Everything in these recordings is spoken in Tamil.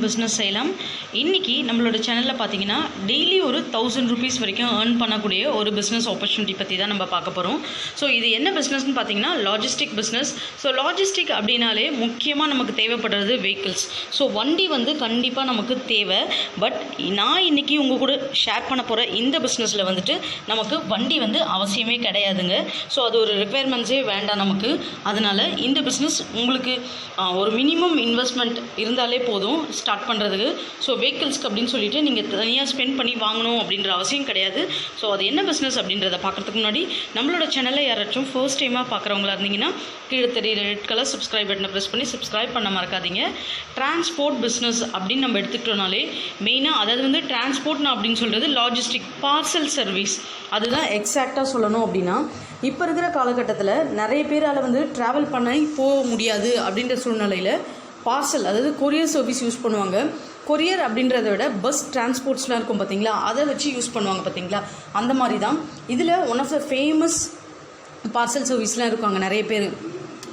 பிஸ்னஸ் செய்யலாம். இன்றைக்கி நம்மளோட சேனலில் பார்த்தீங்கன்னா டெய்லி ஒரு 1000 rupees வரைக்கும் ஏர்ன் பண்ணக்கூடிய ஒரு பிஸ்னஸ் ஆப்பர்ச்சுனிட்டி பற்றி தான் நம்ம பார்க்க போகிறோம். ஸோ இது என்ன பிஸ்னஸ்னு பார்த்தீங்கன்னா லாஜிஸ்டிக் பிஸ்னஸ். ஸோ லாஜிஸ்டிக் அப்படின்னாலே முக்கியமாக நமக்கு தேவைப்படுறது வெஹிக்கிள்ஸ். ஸோ வண்டி வந்து கண்டிப்பாக நமக்கு தேவை. பட் நான் இன்றைக்கி உங்கள் கூட ஷேர் பண்ண போகிற இந்த பிஸ்னஸில் வந்துட்டு நமக்கு வண்டி வந்து அவசியமே கிடையாதுங்க. ஸோ அது ஒரு ரிக்குவயர்மெண்ட்ஸே வேண்டாம் நமக்கு. அதனால் இந்த பிஸ்னஸ் உங்களுக்கு ஒரு மினிமம் இன்வெஸ்ட்மெண்ட் இருந்தாலே போதும் ஸ்டார்ட் பண்ணுறதுக்கு. ஸோ வெஹிக்கிள்ஸ்க்கு அப்படின்னு சொல்லிட்டு நீங்கள் தனியாக ஸ்பெண்ட் பண்ணி வாங்கணும் அப்படின்ற அவசியம் கிடையாது. ஸோ அது என்ன பிஸ்னஸ் அப்படின்றத பார்க்குறதுக்கு முன்னாடி நம்மளோட சேனலில் யாராச்சும் ஃபர்ஸ்ட் டைமாக பார்க்குறவங்களா இருந்தீங்கன்னா கீழே தெரியுற ரெட் கலர் சப்ஸ்கிரைப் பட்டனை ப்ரெஸ் பண்ணி சப்ஸ்கிரைப் பண்ண மறக்காதீங்க. டிரான்ஸ்போர்ட் பிஸ்னஸ் அப்படின்னு நம்ம எடுத்துக்கிட்டோனாலே மெயினாக அதாவது வந்து டிரான்ஸ்போர்ட்னா அப்படின்னு சொல்கிறது லாஜிஸ்டிக் பார்சல் சர்வீஸ். அதுதான் எக்ஸாக்டாக சொல்லணும் அப்படின்னா இப்போ இருக்கிற காலகட்டத்தில் நிறைய பேரால் வந்து ட்ராவல் பண்ணி போக முடியாது அப்படின்ற சூழ்நிலையில் பார்சல் அதாவது கொரியர் சர்வீஸ் யூஸ் பண்ணுவாங்க. கொரியர் அப்படின்றத விட பஸ் டிரான்ஸ்போர்ட்ஸ்லாம் இருக்கும் பார்த்தீங்களா, அதை வச்சு யூஸ் பண்ணுவாங்க பார்த்தீங்களா, அந்த மாதிரி தான் இதில் one of the famous parcel சர்வீஸ்லாம் இருக்காங்க நிறைய பேர்.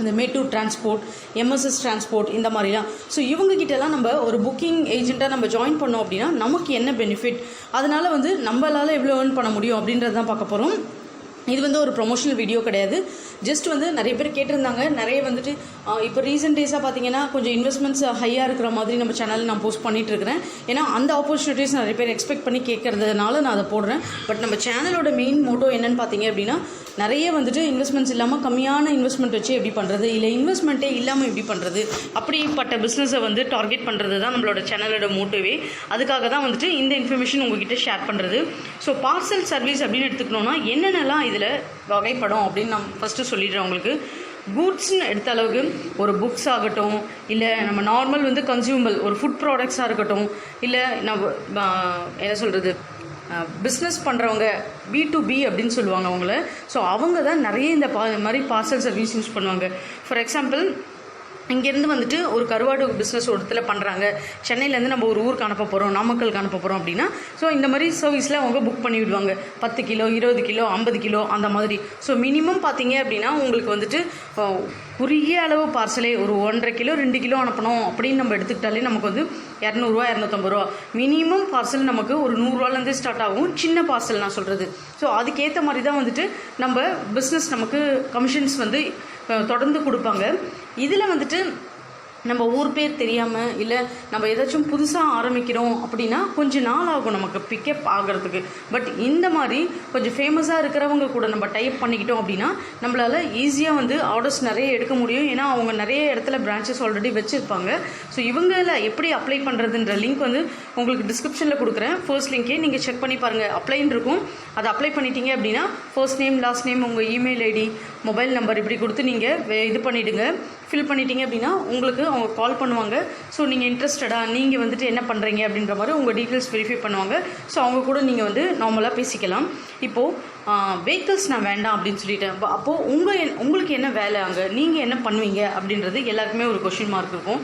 இந்த மேட்டூர் டிரான்ஸ்போர்ட், எம்எஸ்எஸ் டிரான்ஸ்போர்ட், இந்த மாதிரிலாம். ஸோ இவங்ககிட்டலாம் நம்ம ஒரு புக்கிங் ஏஜெண்ட்டாக நம்ம ஜாயின் பண்ணோம் அப்படின்னா நமக்கு என்ன பெனிஃபிட், அதனால் வந்து நம்மளால் எவ்வளோ ஏர்ன் பண்ண முடியும் அப்படின்றது தான் பார்க்க போகிறோம். இது வந்து ஒரு ப்ரொமோஷனல் வீடியோ கிடையாது. ஜஸ்ட் வந்து நிறைய பேர் கேட்டிருந்தாங்க. நிறைய வந்துட்டு இப்போ ரீசெண்ட் டேஸாக பார்த்தீங்கன்னா கொஞ்சம் இன்வெஸ்ட்மெண்ட்ஸ் ஹையாக இருக்கிற மாதிரி நம்ம சேனலில் நான் போஸ்ட் பண்ணிகிட்டு இருக்கிறேன். ஏன்னா அந்த ஆப்பர்ச்சுனிட்டிஸ் நிறைய பேர் எக்ஸ்பெக்ட் பண்ணி கேட்கறதுனால நான் அதை போடுறேன். பட் நம்ம சேனலோட மெயின் மோட்டோ என்னென்னு பார்த்தீங்க அப்படின்னா நிறைய வந்துட்டு இன்வெஸ்ட்மெண்ட்ஸ் இல்லாமல் கம்மியான இன்வெஸ்ட்மெண்ட் வச்சு எப்படி பண்ணுறது, இல்லை இன்வெஸ்ட்மெண்ட்டே இல்லாமல் எப்படி பண்ணுறது, அப்படிப்பட்ட பிஸ்னஸை வந்து டார்கெட் பண்ணுறது தான் நம்மளோட சேனலோட மோட்டோவே. அதுக்காக தான் வந்துட்டு இந்த இன்ஃபர்மேஷன் உங்ககிட்ட ஷேர் பண்ணுறது. ஸோ பார்சல் சர்வீஸ் அப்படின்னு எடுத்துக்கணுன்னா என்னென்னலாம் இதில் வகைப்படும் அப்படின்னு நான் ஃபஸ்ட்டு சொல்லிடுறேன் உங்களுக்கு. கூட்ஸ்ன்னு எடுத்த அளவுக்கு ஒரு புக்ஸ் ஆகட்டும், இல்லை நம்ம நார்மல் வந்து கன்சியூமபிள் ஒரு ஃபுட் ப்ராடக்ட்ஸாக இருக்கட்டும், இல்லை நம்ம என்ன சொல்கிறது பிஸ்னஸ் பண்ணுறவங்க B2B அப்படின்னு சொல்லுவாங்க அவங்கள. ஸோ அவங்க தான் நிறைய இந்த மாதிரி பார்சல் சர்வீஸ் யூஸ் பண்ணுவாங்க. ஃபார் எக்ஸாம்பிள் இங்கேருந்து வந்துட்டு ஒரு கருவாடு பிஸ்னஸ் ஒரு இடத்துல பண்ணுறாங்க, சென்னையிலேருந்து நம்ம ஒரு ஊருக்கு அனுப்ப போகிறோம், நாமக்கலுக்கு அனுப்ப போகிறோம் அப்படின்னா ஸோ இந்த மாதிரி சர்வீஸில் அவங்க புக் பண்ணி விடுவாங்க. 10 கிலோ 20 கிலோ 50 கிலோ அந்த மாதிரி. ஸோ மினிமம் பார்த்தீங்க அப்படின்னா உங்களுக்கு வந்துட்டு குறுகிய அளவு பார்சலே ஒரு 1.5 கிலோ 2 கிலோ அனுப்பணும் அப்படின்னு நம்ம எடுத்துக்கிட்டாலே நமக்கு வந்து 200 ரூபா 250 ரூபா. மினிமம் பார்சல் நமக்கு ஒரு 100 ரூபாலேருந்தே ஸ்டார்ட் ஆகும், சின்ன பார்சல் நான் சொல்கிறது. ஸோ அதுக்கேற்ற மாதிரி தான் வந்துட்டு நம்ம பிஸ்னஸ் நமக்கு கமிஷன்ஸ் வந்து தொடர்ந்து கொடுப்பாங்க. இதில் வந்துட்டு நம்ம ஊர் பேர் தெரியாமல் இல்லை நம்ம ஏதாச்சும் புதுசாக ஆரம்பிக்கிறோம் அப்படின்னா கொஞ்சம் நாள் ஆகும் நமக்கு பிக்கப் ஆகிறதுக்கு. பட் இந்த மாதிரி கொஞ்சம் ஃபேமஸாக இருக்கிறவங்க கூட நம்ம டைப் பண்ணிக்கிட்டோம் அப்படின்னா நம்மளால் ஈஸியாக வந்து ஆர்டர்ஸ் நிறைய எடுக்க முடியும். ஏன்னா அவங்க நிறைய இடத்துல பிரான்ச்சஸ் ஆல்ரெடி வச்சுருப்பாங்க. ஸோ இவங்கள எப்படி அப்ளை பண்ணுறதுன்ற லிங்க் வந்து உங்களுக்கு டிஸ்கிரிப்ஷனில் கொடுக்குறேன். ஃபர்ஸ்ட் லிங்கே நீங்கள் செக் பண்ணி பாருங்கள், அப்ளைன்னு இருக்கும். அதை அப்ளை பண்ணிட்டீங்க அப்படின்னா ஃபர்ஸ்ட் நேம் லாஸ்ட் நேம் உங்கள் இமெயில் ஐடி மொபைல் நம்பர் இப்படி கொடுத்து நீங்கள் இது பண்ணிவிடுங்க. ஃபில் பண்ணிட்டீங்க அப்படின்னா உங்களுக்கு அவங்க கால் பண்ணுவாங்க. ஸோ நீங்கள் இன்ட்ரெஸ்டடாக நீங்கள் வந்துட்டு என்ன பண்ணுறீங்க அப்படின்ற மாதிரி உங்கள் டீட்டெயில்ஸ் வெரிஃபை பண்ணுவாங்க. ஸோ அவங்க கூட நீங்கள் வந்து நார்மலாக பேசிக்கலாம். இப்போது வெஹிக்கிள்ஸ் நான் வேண்டாம் அப்படின்னு சொல்லிட்டேன். அப்போது உங்களுக்கு என்ன வேலை, அங்கே நீங்கள் என்ன பண்ணுவீங்க அப்படின்றது எல்லாருக்குமே ஒரு கொஷின் மார்க் இருக்கும்.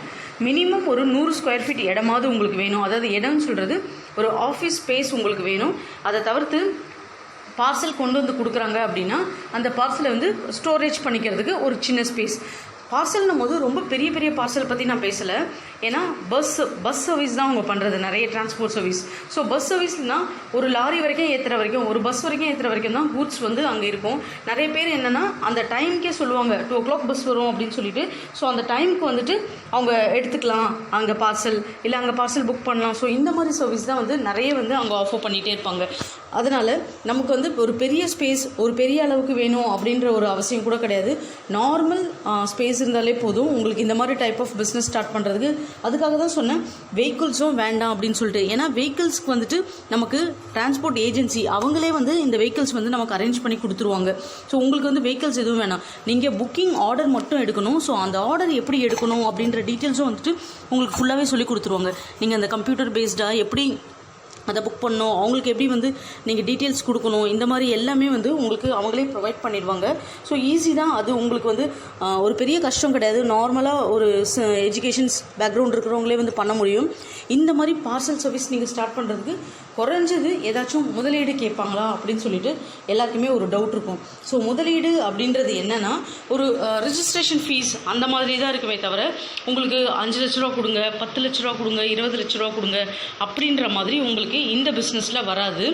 மினிமம் ஒரு 100 ஸ்கொயர் ஃபீட் இடமாவது உங்களுக்கு வேணும். அதாவது இடம்னு சொல்கிறது ஒரு ஆஃபீஸ் ஸ்பேஸ் உங்களுக்கு வேணும். அதை தவிர்த்து பார்சல் கொண்டு வந்து கொடுக்குறாங்க அப்படின்னா அந்த பார்சலை வந்து ஸ்டோரேஜ் பண்ணிக்கிறதுக்கு ஒரு சின்ன ஸ்பேஸ். பார்சல்னும் போது ரொம்ப பெரிய பெரிய பார்சல் பற்றி நான் பேசலை. ஏன்னா பஸ் சர்வீஸ் தான் அவங்க பண்ணுறது, நிறைய டிரான்ஸ்போர்ட் சர்வீஸ். ஸோ பஸ் சர்வீஸ்னால் ஒரு லாரி வரைக்கும் ஏற்றுற வரைக்கும், ஒரு பஸ் வரைக்கும் ஏற்றுற வரைக்கும் தான் கூட்ஸ் வந்து அங்கே இருக்கும். நிறைய பேர் என்னென்னா அந்த டைமுக்கே சொல்லுவாங்க 2 o'clock பஸ் வரும் அப்படின்னு சொல்லிட்டு. ஸோ அந்த டைமுக்கு வந்துட்டு அவங்க எடுத்துக்கலாம் அங்கே பார்சல், இல்லை அங்கே பார்சல் புக் பண்ணலாம். ஸோ இந்த மாதிரி சர்வீஸ் தான் வந்து நிறைய வந்து அவங்க ஆஃபர் பண்ணிகிட்டே இருப்பாங்க. அதனால் நமக்கு வந்து ஒரு பெரிய ஸ்பேஸ் ஒரு பெரிய அளவுக்கு வேணும் அப்படின்ற ஒரு அவசியம் கூட கிடையாது. நார்மல் ஸ்பேஸ் இருந்தாலே போதும் உங்களுக்கு இந்த மாதிரி டைப் ஆஃப் பிஸ்னஸ் ஸ்டார்ட் பண்ணுறதுக்கு. அதுக்காக தான் சொன்னேன் வெஹிக்கிள்ஸும் வேண்டாம் அப்படின்னு சொல்லிட்டு. ஏன்னா வெஹிக்கிள்ஸ்க்கு வந்துட்டு நமக்கு டிரான்ஸ்போர்ட் ஏஜென்சி அவங்களே வந்து இந்த வெஹிக்கிள்ஸ் வந்து நமக்கு அரேஞ்ச் பண்ணி கொடுத்துருவாங்க. ஸோ உங்களுக்கு வந்து வெஹிக்கிள்ஸ் எதுவும் வேணாம், நீங்கள் புக்கிங் ஆர்டர் மட்டும் எடுக்கணும். ஸோ அந்த ஆர்டர் எப்படி எடுக்கணும் அப்படின்ற டீட்டெயில்ஸும் வந்துட்டு உங்களுக்கு ஃபுல்லாகவே சொல்லி கொடுத்துருவாங்க. நீங்கள் அந்த கம்ப்யூட்டர் பேஸ்டாக எப்படி அதை புக் பண்ணணும், அவங்களுக்கு எப்படி வந்து நீங்கள் டீட்டெயில்ஸ் கொடுக்கணும், இந்த மாதிரி எல்லாமே வந்து உங்களுக்கு அவங்களே ப்ரொவைட் பண்ணிடுவாங்க. ஸோ ஈஸி தான் அது. உங்களுக்கு வந்து ஒரு பெரிய கஷ்டம் கிடையாது. நார்மலாக ஒரு எஜுகேஷன்ஸ் பேக்ரவுண்ட் இருக்கிறவங்களே வந்து பண்ண முடியும். இந்த மாதிரி பார்சல் சர்வீஸ் நீங்கள் ஸ்டார்ட் பண்ணுறதுக்கு குறைஞ்சது ஏதாச்சும் முதலீடு கேட்பாங்களா அப்படின்னு சொல்லிட்டு எல்லாருக்குமே ஒரு டவுட் இருக்கும். ஸோ முதலீடு அப்படின்றது என்னென்னா ஒரு ரிஜிஸ்ட்ரேஷன் ஃபீஸ் அந்த மாதிரி தான் இருக்குமே தவிர உங்களுக்கு 5 லட்ச ரூபா கொடுங்க, 10 லட்ச ரூபா கொடுங்க, 20 லட்ச ரூபா கொடுங்க அப்படின்ற மாதிரி உங்களுக்கு இந்த பிஸ்னஸில் வராது.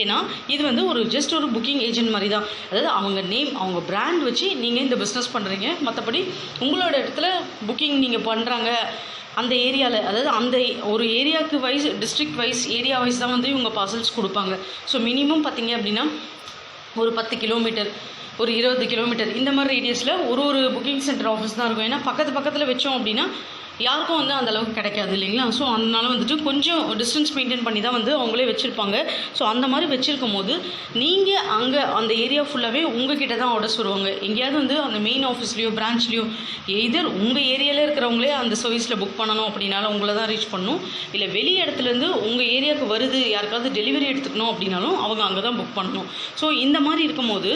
ஏன்னா இது வந்து ஒரு ஜஸ்ட் ஒரு புக்கிங் ஏஜென்ட் மாதிரி தான். அதாவது அவங்க நேம், அவங்க பிராண்ட் வச்சு நீங்கள் இந்த பிஸ்னஸ் பண்ணுறீங்க. மற்றபடி உங்களோட இடத்துல புக்கிங் நீங்கள் பண்ணுறாங்க அந்த ஏரியாவில், அதாவது அந்த ஒரு ஏரியாவுக்கு wise, district wise, area wise தான் வந்து இவங்க பார்சல்ஸ் கொடுப்பாங்க. ஸோ மினிமம் பார்த்தீங்க அப்படின்னா ஒரு 10 கிலோமீட்டர், ஒரு 20 கிலோமீட்டர் இந்த மாதிரி ரேடியஸில் ஒரு புக்கிங் சென்டர் ஆஃபீஸ் தான் இருக்கும். ஏன்னா பக்கத்தில் வச்சோம் அப்படின்னா யாருக்கும் வந்து அந்த அளவுக்கு கிடைக்காது இல்லைங்களா. ஸோ அதனால வந்துட்டு கொஞ்சம் டிஸ்டன்ஸ் மெயின்டைன் பண்ணி தான் வந்து அவங்களே வச்சுருப்பாங்க. ஸோ அந்த மாதிரி வச்சுருக்கும் போது நீங்கள் அங்கே அந்த ஏரியா ஃபுல்லாகவே உங்ககிட்ட தான் ஆர்டர்ஸ் வருவாங்க. எங்கேயாவது வந்து அந்த மெயின் ஆஃபீஸ்லேயோ பிரான்ச்லேயோ எதர் உங்கள் ஏரியாவில் இருக்கிறவங்களே அந்த சர்வீஸில் புக் பண்ணணும் அப்படின்னாலும் உங்களை தான் ரீச் பண்ணணும். இல்லை வெளி இடத்துலேருந்து உங்கள் ஏரியாவுக்கு வருது, யாருக்காவது டெலிவரி எடுத்துக்கணும் அப்படின்னாலும் அவங்க அங்கே தான் புக் பண்ணணும். ஸோ இந்த மாதிரி இருக்கும்போது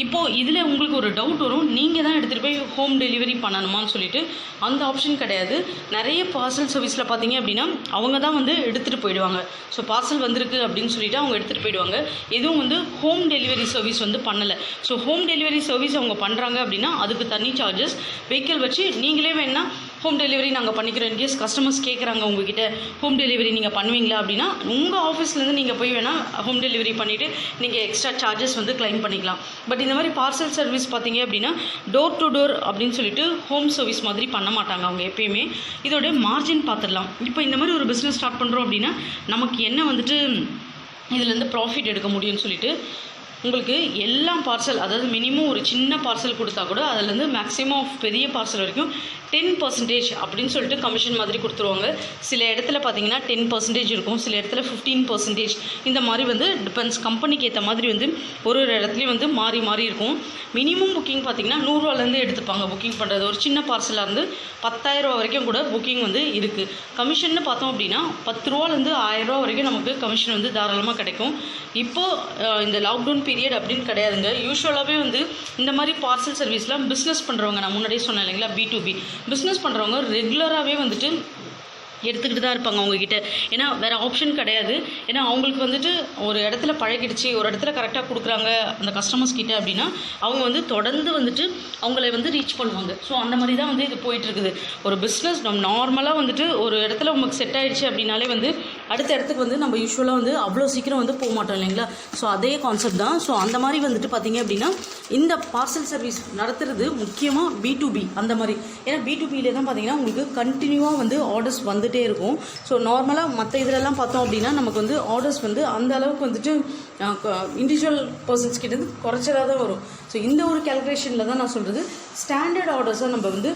இப்போது இதில் உங்களுக்கு ஒரு டவுட் வரும், நீங்கள் தான் எடுத்துகிட்டு போய் ஹோம் டெலிவரி பண்ணணுமான்னு சொல்லிட்டு. அந்த ஆப்ஷன் கிடையாது. நிறைய பார்சல் சர்வீஸில் பார்த்தீங்க அப்படின்னா அவங்க தான் வந்து எடுத்துகிட்டு போயிடுவாங்க. ஸோ பார்சல் வந்திருக்கு அப்படின்னு சொல்லிட்டு அவங்க எடுத்துகிட்டு போயிடுவாங்க. எதுவும் வந்து ஹோம் டெலிவரி சர்வீஸ் வந்து பண்ணலை. ஸோ ஹோம் டெலிவரி சர்வீஸ் அவங்க பண்ணுறாங்க அப்படின்னா அதுக்கு தனி சார்ஜஸ். வெஹிக்கிள் வச்சு நீங்களே வேணா ஹோம் டெலிவரி நாங்கள் பண்ணிக்கிறோம். இன்கேஸ் கஸ்டமர்ஸ் கேட்குறாங்க உங்ககிட்ட ஹோம் டெலிவரி நீங்கள் பண்ணுவீங்களா அப்படின்னா உங்கள் ஆஃபீஸ்லேருந்து நீங்கள் போய் வேணால் ஹோம் டெலிவரி பண்ணிவிட்டு நீங்கள் எக்ஸ்ட்ரா சார்ஜஸ் வந்து கிளைம் பண்ணிக்கலாம். பட் இந்த மாதிரி பார்சல் சர்வீஸ் பார்த்தீங்க அப்படின்னா டோர் டு டோர் அப்படின்னு சொல்லிட்டு ஹோம் சர்வீஸ் மாதிரி பண்ண மாட்டாங்க அவங்க எப்பயுமே. இதோட மார்ஜின் பார்த்துடலாம். இப்போ இந்த மாதிரி ஒரு பிஸ்னஸ் ஸ்டார்ட் பண்ணுறோம் அப்படின்னா நமக்கு என்ன வந்துட்டு இதுலேருந்து ப்ராஃபிட் எடுக்க முடியும்னு சொல்லிட்டு உங்களுக்கு எல்லா பார்சல், அதாவது மினிமம் ஒரு சின்ன பார்சல் கொடுத்தா கூட அதுலேருந்து மேக்ஸிமம் ஆஃப் பெரிய பார்சல் வரைக்கும் 10% அப்படின்னு சொல்லிட்டு கமிஷன் மாதிரி கொடுத்துருவாங்க. சில இடத்துல பார்த்தீங்கன்னா 10% இருக்கும், சில இடத்துல 15% இந்த மாதிரி வந்து டிபெண்ட்ஸ், கம்பெனிக்கு ஏற்ற மாதிரி வந்து ஒரு இடத்துலையும் வந்து மாறி மாறி இருக்கும். மினிமம் புக்கிங் பார்த்தீங்கன்னா 100 ரூபாலேருந்து எடுத்துப்பாங்க புக்கிங் பண்ணுறது. ஒரு சின்ன பார்சலாக இருந்து 10,000 ரூபா வரைக்கும் கூட புக்கிங் வந்து இருக்குது. கமிஷன்னு பார்த்தோம் அப்படின்னா 10 ரூபாலேருந்து 1000 ரூபா வரைக்கும் நமக்கு கமிஷன் வந்து தாராளமாக கிடைக்கும். இப்போது இந்த லாக்டவுன் பீரியட் அப்படின்னு கிடையாதுங்க. யூஸ்வலாகவே வந்து இந்த மாதிரி பார்சல் சர்வீஸ்லாம் பிஸ்னஸ் பண்ணுறவங்க, நான் முன்னாடியே சொன்னேன் இல்லைங்களா, B2B பிஸ்னஸ் பண்ணுறவங்க ரெகுலராகவே வந்துட்டு எடுத்துக்கிட்டு தான் இருப்பாங்க அவங்கக்கிட்ட. ஏன்னா வேறு ஆப்ஷன் கிடையாது. ஏன்னா அவங்களுக்கு வந்துட்டு ஒரு இடத்துல பழகிடுச்சு, ஒரு இடத்துல கரெக்டாக கொடுக்குறாங்க அந்த கஸ்டமர்ஸ் கிட்ட அப்படின்னா அவங்க வந்து தொடர்ந்து வந்துட்டு அவங்கள வந்து ரீச் பண்ணுவாங்க. ஸோ அந்த மாதிரி தான் வந்து இது போயிட்டுருக்குது. ஒரு பிஸ்னஸ் நம்ம நார்மலாக வந்துட்டு ஒரு இடத்துல உங்களுக்கு செட் ஆகிடுச்சு அப்படின்னாலே வந்து அடுத்த இடத்துக்கு வந்து நம்ம யூஸ்வலாக வந்து அவ்வளோ சீக்கிரம் வந்து போக மாட்டோம் இல்லைங்களா. ஸோ அதே கான்செப்ட் தான். ஸோ அந்த மாதிரி வந்துட்டு பார்த்தீங்க அப்படின்னா இந்த பார்சல் சர்வீஸ் நடத்துறது முக்கியமாக B2B அந்த மாதிரி. ஏன்னா B2Bலே தான் பார்த்தீங்கன்னா உங்களுக்கு கண்டினியூவாக வந்து ஆர்டர்ஸ் வந்துட்டே இருக்கும். ஸோ நார்மலாக மற்ற இதிலெல்லாம் பார்த்தோம் அப்படின்னா நமக்கு வந்து ஆர்டர்ஸ் வந்து அந்த அளவுக்கு வந்துட்டு இண்டிவிஜுவல் பர்சன்ஸ் கிட்ட குறைச்சதாக தான் வரும். ஸோ இந்த ஒரு கேல்குலேஷனில் தான் நான் சொல்கிறது, ஸ்டாண்டர்ட் ஆர்டர்ஸாக நம்ம வந்து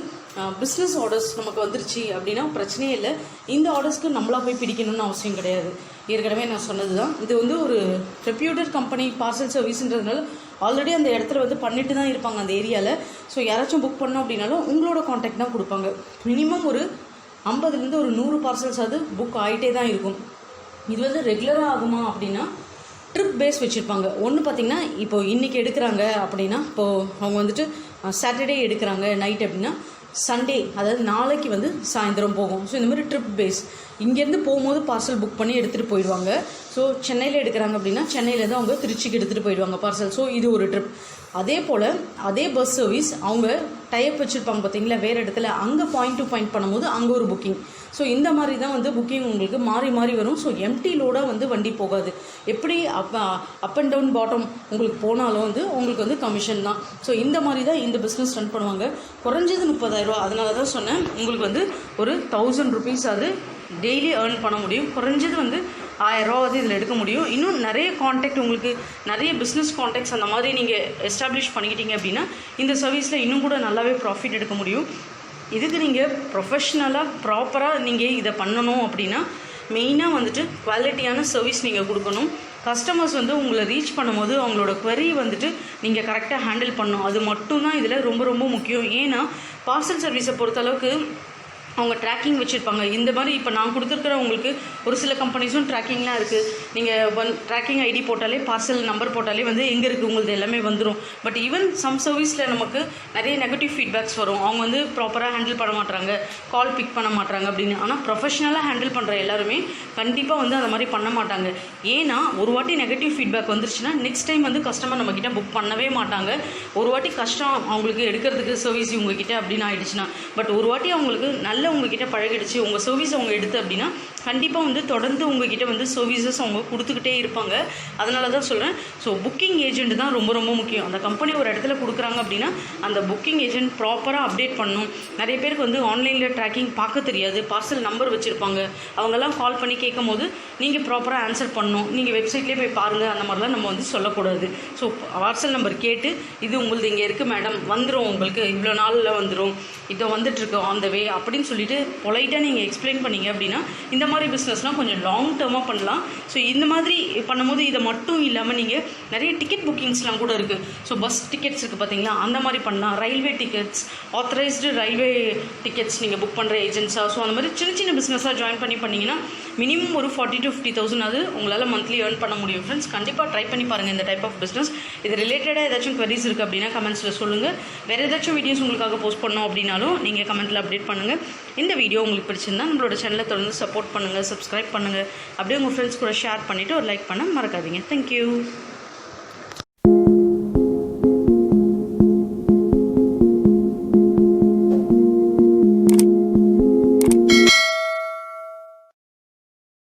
பிஸ்னஸ் ஆர்டர்ஸ் நமக்கு வந்துருச்சு அப்படின்னா பிரச்சனையே இல்லை. இந்த ஆர்டர்ஸ்க்கு நம்மளா போய் பிடிக்கணும்னு அவசியம் கிடையாது. ஏற்கனவே நான் சொன்னது தான். இது வந்து ஒரு ரெப்யூட்டட் கம்பெனி பார்சல் சர்வீஸ்ன்றதுனால ஆல்ரெடி அந்த இடத்துல வந்து பண்ணிட்டு தான் இருப்பாங்க அந்த ஏரியாவில். ஸோ யாராச்சும் புக் பண்ணோம் அப்படின்னாலும் உங்களோட காண்டாக்ட் தான் கொடுப்பாங்க. மினிமம் ஒரு 50லேருந்து ஒரு 100 பார்சல்ஸ் அது புக் ஆகிட்டே தான் இருக்கும். இது வந்து ரெகுலராக ஆகுமா அப்படின்னா ட்ரிப் பேஸ் வச்சுருப்பாங்க. ஒன்று பார்த்திங்கன்னா இப்போது இன்றைக்கி எடுக்கிறாங்க அப்படின்னா இப்போது அவங்க வந்துட்டு சாட்டர்டே எடுக்கிறாங்க நைட் அப்படின்னா சண்டே, அதாவது நாளைக்கு வந்து சாயந்தரம் போகும். ஸோ இந்த மாதிரி ட்ரிப் பேஸ் இங்கேருந்து போகும்போது பார்சல் புக் பண்ணி எடுத்துகிட்டு போயிடுவாங்க. ஸோ சென்னையில் எடுக்கிறாங்க அப்படின்னா சென்னையிலேருந்து அவங்க திருச்சிக்கு எடுத்துகிட்டு போயிடுவாங்க பார்சல். ஸோ இது ஒரு ட்ரிப். அதே போல் அதே பஸ் சர்வீஸ் அவங்க டைப் வச்சுருப்பாங்க பார்த்தீங்களா வேறு இடத்துல, அங்கே பாயிண்ட் டு பாயிண்ட் பண்ணும்போது அங்கே ஒரு புக்கிங். ஸோ இந்த மாதிரி தான் வந்து புக்கிங் உங்களுக்கு மாறி மாறி வரும். ஸோ எம்டி லோடாக வந்து வண்டி போகாது. எப்படி அப் அண்ட் டவுன் பாட்டம் உங்களுக்கு போனாலும் வந்து உங்களுக்கு வந்து கமிஷன் தான். ஸோ இந்த மாதிரி தான் இந்த பிஸ்னஸ் ரன் பண்ணுவாங்க. குறைஞ்சது 30,000 ரூபா. அதனால தான் சொன்னேன் உங்களுக்கு வந்து ஒரு 1000 rupees அது டெய்லி ஏர்ன் பண்ண முடியும். குறைஞ்சது வந்து 1000 ரூபா வந்து இதில் எடுக்க முடியும். இன்னும் நிறைய காண்டாக்ட், உங்களுக்கு நிறைய பிஸ்னஸ் காண்டாக்ட்ஸ் அந்த மாதிரி நீங்கள் எஸ்டாப்ளிஷ் பண்ணிக்கிட்டீங்க அப்படின்னா இந்த சர்வீஸில் இன்னும் கூட நல்லாவே ப்ராஃபிட் எடுக்க முடியும். இதுக்கு நீங்கள் ப்ரொஃபஷ்னலாக ப்ராப்பராக நீங்கள் இதை பண்ணணும் அப்படின்னா மெயினாக வந்துட்டு குவாலிட்டியான சர்வீஸ் நீங்கள் கொடுக்கணும். கஸ்டமர்ஸ் வந்து உங்களை ரீச் பண்ணும்போது அவங்களோட query வந்துட்டு நீங்கள் கரெக்டாக ஹேண்டில் பண்ணணும். அது மட்டும்தான் இதில் ரொம்ப ரொம்ப முக்கியம். ஏன்னா பார்சல் சர்வீஸை பொறுத்தளவுக்கு அவங்க ட்ராக்கிங் வச்சுருப்பாங்க. இந்த மாதிரி இப்போ நான் கொடுத்துருக்குற உங்களுக்கு ஒரு சில கம்பெனிஸும் ட்ராக்கிங்லாம் இருக்குது. நீங்கள் ட்ராக்கிங் ஐடி போட்டாலே, பார்சல் நம்பர் போட்டாலே வந்து எங்கே இருக்குது உங்களது எல்லாமே வந்துடும். பட் ஈவன் சம் சர்வீஸில் நமக்கு நிறைய நெகட்டிவ் ஃபீட்பேக்ஸ் வரும். அவங்க வந்து ப்ராப்பராக ஹேண்டில் பண்ண மாட்டாங்க, கால் பிக் பண்ண மாட்டாங்க அப்படின்னு. ஆனால் ப்ரொஃபஷனலாக ஹேண்டில் பண்ணுற எல்லாருமே கண்டிப்பாக வந்து அந்த மாதிரி பண்ண மாட்டாங்க. ஏன்னா ஒரு வாட்டி நெகட்டிவ் ஃபீட்பேக் வந்துருச்சுன்னா நெக்ஸ்ட் டைம் வந்து கஸ்டமர் நம்மக்கிட்ட புக் பண்ணவே மாட்டாங்க. ஒரு வாட்டி கஷ்டம் அவங்களுக்கு எடுக்கிறதுக்கு சர்வீஸ் உங்ககிட்ட அப்படின்னு ஆகிடுச்சுன்னா. பட் ஒரு வாட்டி அவங்களுக்கு நல்ல உங்ககிட்ட பழகிடுச்சு, உங்கள் சர்வீஸ் அவங்க எடுத்து அப்படின்னா கண்டிப்பாக வந்து தொடர்ந்து உங்ககிட்ட வந்து சர்வீசஸ் அவங்க கொடுத்துக்கிட்டே இருப்பாங்க. அதனால தான் சொல்கிறேன். ஸோ புக்கிங் ஏஜென்ட் தான் ரொம்ப ரொம்ப முக்கியம். அந்த கம்பெனி ஒரு இடத்துல கொடுக்குறாங்க அப்படின்னா அந்த புக்கிங் ஏஜென்ட் ப்ராப்பராக அப்டேட் பண்ணணும். நிறைய பேருக்கு வந்து ஆன்லைனில் ட்ராக்கிங் பார்க்க தெரியாது, பார்சல் நம்பர் வச்சுருப்பாங்க. அவங்கெல்லாம் கால் பண்ணி கேட்கும் போது நீங்கள் ப்ராப்பராக ஆன்சர் பண்ணணும். நீங்கள் வெப்சைட்லேயே போய் பாருங்கள், அந்த மாதிரிலாம் நம்ம வந்து சொல்லக்கூடாது. ஸோ பார்சல் நம்பர் கேட்டு இது உங்களது இங்கே இருக்குது மேடம், வந்துடும் உங்களுக்கு இவ்வளோ நாளில் வந்துடும், இதை வந்துட்டுருக்கு ஆன் த வே அப்படின்னு சொல்லிட்டு பொலைட்டாக நீங்கள் எக்ஸ்பிளைன் பண்ணிங்க அப்படின்னா இந்த மாதிரி பிஸ்னஸ்னால் கொஞ்சம் லாங் டேர்மாக பண்ணலாம். ஸோ இந்த மாதிரி பண்ணும்போது இதை மட்டும் இல்லாமல் நீங்கள் நிறைய டிக்கெட் புக்கிங்ஸ்லாம் கூட இருக்குது. ஸோ பஸ் டிக்கெட்ஸ் இருக்குது பார்த்தீங்களா, அந்த மாதிரி பண்ணலாம். Railway tickets, authorised railway tickets நீங்கள் புக் பண்ணுற ஏஜென்ட்ஸாக. ஸோ அந்த மாதிரி சின்ன சின்ன பிஸ்னஸாக ஜாயின் பண்ணிங்கன்னா மினிமம் ஒரு 40,000 to 50,000 அது உங்களால் மந்த்லி ஏர்ன் பண்ண முடியும். ஃப்ரெண்ட்ஸ் கண்டிப்பாக ட்ரை பண்ணி பாருங்கள் இந்த டைப் ஆஃப் பிஸ்னஸ். இது ரிலேட்டடாக ஏதாச்சும் queries இருக்குது அப்படின்னா கமெண்ட்ஸில் சொல்லுங்கள். வேறு ஏதாச்சும் வீடியோஸ் உங்களுக்காக போஸ்ட் பண்ணோம் அப்படின்னாலும் நீங்கள் கமெண்ட்டில் அப்டேட் பண்ணுங்கள். இந்த வீடியோ உங்களுக்கு பிடிச்சிருந்தா நம்மளோட சேனலை தொடர்ந்து சப்போர்ட் பண்ணுங்கள், சப்ஸ்கிரைப் பண்ணுங்கள். அப்படியே உங்கள் ஃப்ரெண்ட்ஸ் கூட ஷேர் பண்ணிவிட்டு ஒரு லைக் பண்ண மறக்காதீங்க. தேங்க்யூ.